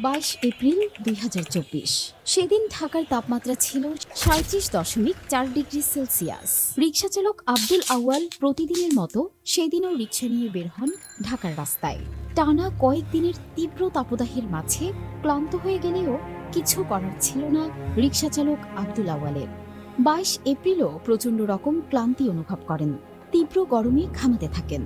22 April 2024। সেদিন ঢাকার তাপমাত্রা ছিল 37.4 ডিগ্রি সেলসিয়াস। রিকশা চালক আব্দুল আউয়াল প্রতিদিনের মতো সেদিনও রিকশা নিয়ে বের হন ঢাকার রাস্তায়। টানা কয়েকদিনের তীব্র তাপদাহের মাঝে ক্লান্ত হয়ে গেলেও কিছু করার ছিল না রিকশা চালক আব্দুল আউয়ালের। 22 এপ্রিলও প্রচণ্ড রকম ক্লান্তি অনুভব করেন, তীব্র গরমে ঘামাতে থাকেন।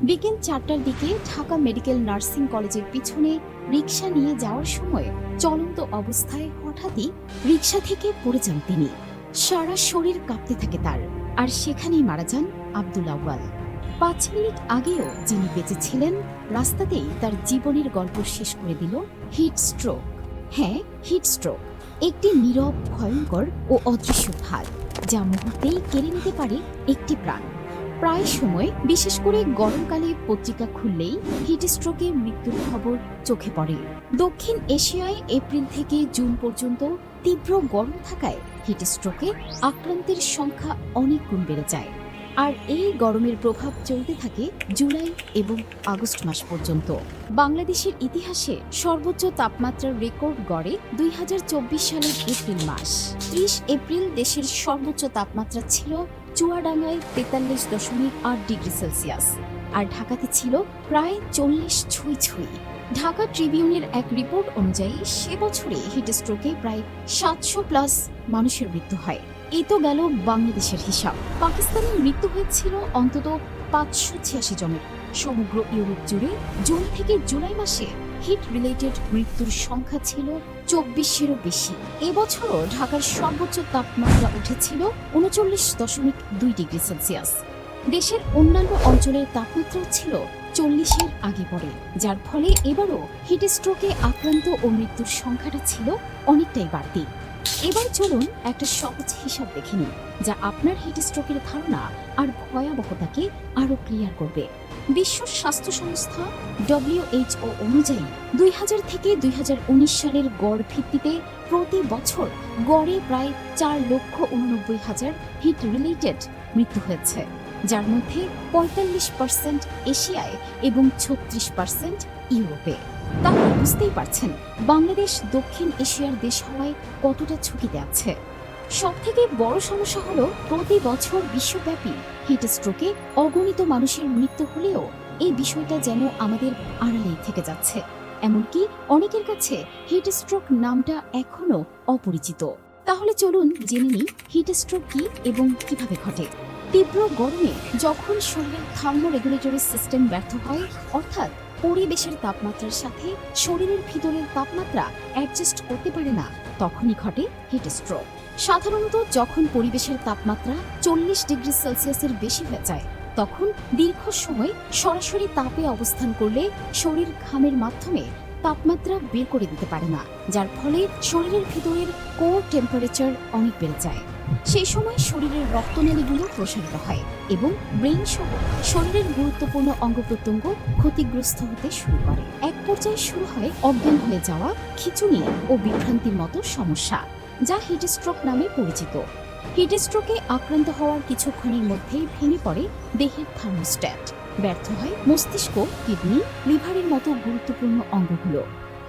বিকেল 4টার দিকে ঢাকা মেডিকেল নার্সিং কলেজের পিছনে রিকশা নিয়ে যাওয়ার সময় চলন্ত অবস্থায় হঠাৎই রিকশা থেকে পড়ে যান তিনি। সারা শরীর কাঁপতে থাকে তার, আর সেখানেই মারা যান আব্দুল আউয়াল। 5 মিনিট আগেও যিনি বেঁচে ছিলেন, রাস্তাতেই তার জীবনের গল্প শেষ করে দিল হিট স্ট্রোক। হ্যাঁ, হিট স্ট্রোক একটি নীরব, ভয়ঙ্কর ও অদৃশ্য ভার, যা মুহূর্তেই কেড়ে নিতে পারে একটি প্রাণ। প্রায় সময়, বিশেষ করে গরমকালে পত্রিকা খুললেই হিট স্ট্রোকে মৃত্যুর খবর চোখে পড়ে। দক্ষিণ এশিয়ায় এপ্রিল থেকে জুন পর্যন্ত তীব্র গরম থাকায় হিট স্ট্রোকে আক্রান্তের সংখ্যা অনেক গুণ বেড়ে যায়। আর এই গরমের প্রভাব চলতে থাকে জুলাই এবং আগস্ট মাস পর্যন্ত। বাংলাদেশের ইতিহাসে সর্বোচ্চ তাপমাত্রার রেকর্ড গড়ে 2024 সালের এপ্রিল মাস। 30 এপ্রিল দেশের সর্বোচ্চ তাপমাত্রা ছিল চুয়াডাঙ্গায় 43.8 ডিগ্রি সেলসিয়াস, আর ঢাকাতে ছিল প্রায় 40 ছুঁই। ঢাকা ট্রিবিউনের এক রিপোর্ট অনুযায়ী সে বছরে হিট স্ট্রোকে প্রায় 700+ মানুষের মৃত্যু হয়। এই তো গেল বাংলাদেশের হিসাব। পাকিস্তানের মৃত্যু হয়েছিল অন্তত 586 জনের। সমগ্র ইউরোপ জুড়ে জুন থেকে জুলাই মাসে হিট রিলেটেড মৃত্যুর সংখ্যা ছিল 24-এরও বেশি। এবছরও ঢাকার সর্বোচ্চ তাপমাত্রা উঠেছিল 39.2 ডিগ্রি সেলসিয়াস। দেশের অন্যান্য অঞ্চলের তাপমাত্রাও ছিল 40-এর আগে পড়ে, যার ফলে এবারও হিট স্ট্রোকে আক্রান্ত ও মৃত্যুর সংখ্যাটা ছিল অনেকটাই বাড়তি। এবার চলুন একটা সহজ হিসাব দেখে নিন, যা আপনার হিট স্ট্রোকের ধারণা আর ভয়াবহতাকে আরো ক্লিয়ার করবে। বিশ্ব স্বাস্থ্য সংস্থা WHO অনুযায়ী 2000 থেকে 2019 সালের গড় ভিত্তিতে প্রতি বছর গড়ে প্রায় 4,89,000 হিট রিলেটেড মৃত্যু হয়েছে, যার মধ্যে 45% এশিয়ায় এবং 36% ইউরোপে। তাহলে বুঝতেই পারছেন বাংলাদেশ দক্ষিণ এশিয়ার দেশ হওয়ায় কতটা ঝুঁকিতে আছে। সবথেকে বড় সমস্যা হলো, প্রতি বছর বিশ্বব্যাপী হিট স্ট্রোকে অগণিত মানুষের মৃত্যু হলেও এই বিষয়টা যেন আমাদের আড়ালেই থেকে যাচ্ছে। এমনকি অনেকের কাছে হিট স্ট্রোক নামটা এখনো অপরিচিত। তাহলে চলুন জেনে নিই হিট স্ট্রোক কি এবং কিভাবে ঘটে। তীব্র গরমে যখন শরীরের থার্মোরেগুলেটরি সিস্টেম ব্যর্থ হয়, অর্থাৎ পরিবেশের তাপমাত্রার সাথে শরীরের ভিতরের তাপমাত্রা অ্যাডজাস্ট করতে পারে না, তখনই ঘটে হিট স্ট্রোক। সাধারণত যখন পরিবেশের তাপমাত্রা 40 ডিগ্রি সেলসিয়াসের বেশি হয়ে যায়, তখন দীর্ঘ সময় সরাসরি তাপে অবস্থান করলে শরীর ঘামের মাধ্যমে তাপমাত্রা বের করে দিতে পারে না, যার ফলে শরীরের ভিতরের কোর টেম্পারেচার অনেক বেড়ে যায়। সেই সময় শরীরের রক্তনালীগুলো প্রসারিত হয় এবং ব্রেইন সহ শরীরের গুরুত্বপূর্ণ অঙ্গ প্রত্যঙ্গ ক্ষতিগ্রস্ত হতে শুরু করে। এক পর্যায়ে শুরু হয় অজ্ঞান হয়ে যাওয়া, খিঁচুনি ও বিভ্রান্তির মতো সমস্যা, যা হিট স্ট্রোক নামে পরিচিত। হিট স্ট্রোকে আক্রান্ত হওয়ার কিছুক্ষণের মধ্যেই ভেঙে পড়ে দেহের থার্মোস্ট্যাট, ব্যর্থ হয় মস্তিষ্ক, কিডনি, লিভারের মতো গুরুত্বপূর্ণ অঙ্গগুলো।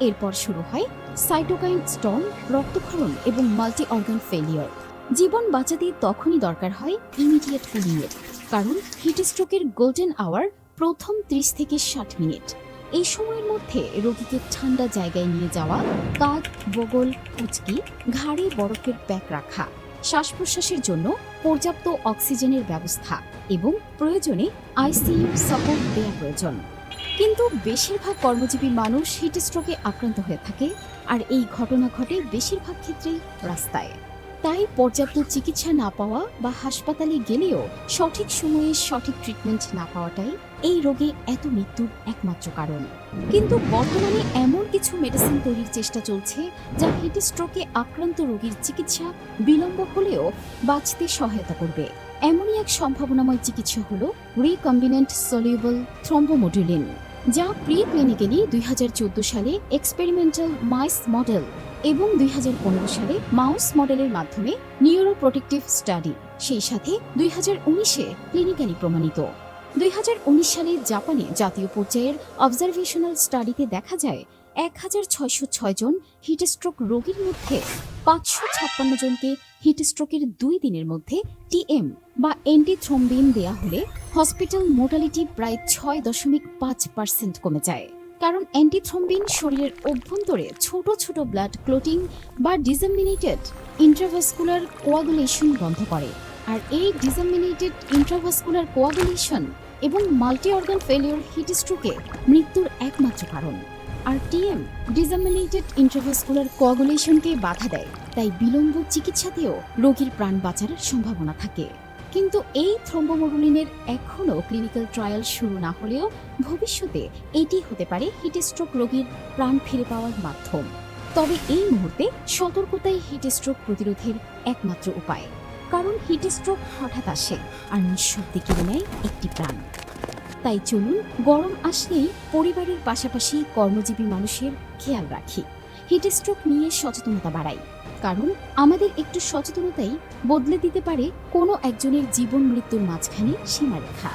এরপর শুরু হয় সাইটোকাইন স্টর্ম, রক্তক্ষরণ এবং মাল্টি অর্গান ফেলিওর। জীবন বাঁচাতে তখনই দরকার হয় ইমিডিয়েট কুলিংয়ের, কারণ হিট স্ট্রোকের গোল্ডেন আওয়ার প্রথম 30 থেকে 60 মিনিট। এই সময়ের মধ্যে রোগীকে ঠান্ডা জায়গায় নিয়ে যাওয়া, কাঁধ, বগল, কুচকি, ঘাড়ে বরফের প্যাক রাখা, শ্বাস প্রশ্বাসের জন্য পর্যাপ্ত অক্সিজেনের ব্যবস্থা এবং প্রয়োজনে ICU সাপোর্ট দেওয়া প্রয়োজন। কিন্তু বেশিরভাগ কর্মজীবী মানুষ হিট স্ট্রোকে আক্রান্ত হয়ে থাকে, আর এই ঘটনা ঘটে বেশিরভাগ ক্ষেত্রেই রাস্তায়। তাই পর্যাপ্ত চিকিৎসা না পাওয়া বা হাসপাতালে গেলেও সঠিক সময়ে সঠিক ট্রিটমেন্ট না পাওয়াটাই এই রোগে এত মৃত্যুর একমাত্র কারণ। কিন্তু বর্তমানে এমন কিছু মেডিসিন তৈরির চেষ্টা চলছে, যা হিট স্ট্রোকে আক্রান্ত রোগীর চিকিৎসা বিলম্ব হলেও বাঁচতে সহায়তা করবে। এমনই এক সম্ভাবনাময় চিকিৎসা হল রিকম্বিনেন্ট সলিউবল থ্রম্বোমোডুলিন, যা প্রি ক্লিনিক্যালি 2014 সালে এক্সপেরিমেন্টাল মাইস মডেল এবং 2015 সালে মাউস মডেলের মাধ্যমে নিউরোপ্রোটেক্টিভ স্টাডি, সেই সাথে 2019-এ ক্লিনিক্যালি প্রমাণিত। 2019 সালে জাপানে জাতীয় পর্যায়ের অবজারভেশনাল স্টাডিতে দেখা যায় 1606 জন হিটস্ট্রোক রোগীর মধ্যে 556 জনকে হিটস্ট্রোকের 2 দিনের মধ্যে টিএম বা অ্যান্টিথ্রম্বিন দেয়া হলে হসপিটাল মোর্টালিটি প্রায় 6.5% কমে যায়। কারণ অ্যান্টিথ্রম্বিন শরীরের অভ্যন্তরে ছোট ছোট ব্লাড ক্লটিং বা ডিসেমিনেটেড ইন্ট্রাভাস্কুলার কোয়াগুলেশন বন্ধ করে। আর এই ডিসেমিনেটেড ইন্ট্রাভাস্কুলার কোয়াগুলেশন এবং মাল্টি অর্গান ফেলিওর হিটস্ট্রোকে মৃত্যুর একমাত্র কারণ। আর টিএম ডিসেমিনেটেড ইন্ট্রাভাস্কুলার কোয়াগুলেশনকে বাধা দেয়, তাই বিলম্ব চিকিৎসাতেও রোগীর প্রাণ বাঁচার সম্ভাবনা থাকে। কিন্তু এই থ্রম্বোমোডুলিনের এখনও ক্লিনিক্যাল ট্রায়াল শুরু না হলেও ভবিষ্যতে এটি হতে পারে হিটস্ট্রোক রোগীর প্রাণ ফিরে পাওয়ার মাধ্যম। তবে এই মুহূর্তে সতর্কতাই হিটস্ট্রোক প্রতিরোধের একমাত্র উপায়, কারণ হিটস্ট্রোক হঠাৎ আসে আর নিঃশব্দে কেড়ে নেয় একটি প্রাণ। তাই চলুন গরম আসলেই পরিবারের পাশাপাশি কর্মজীবী মানুষের খেয়াল রাখি, হিটস্ট্রোক নিয়ে সচেতনতা বাড়াই, কারণ আমাদের একটু সচেতনতাই বদলে দিতে পারে কোনো একজনের জীবন মৃত্যুর মাঝখানে সীমারেখা।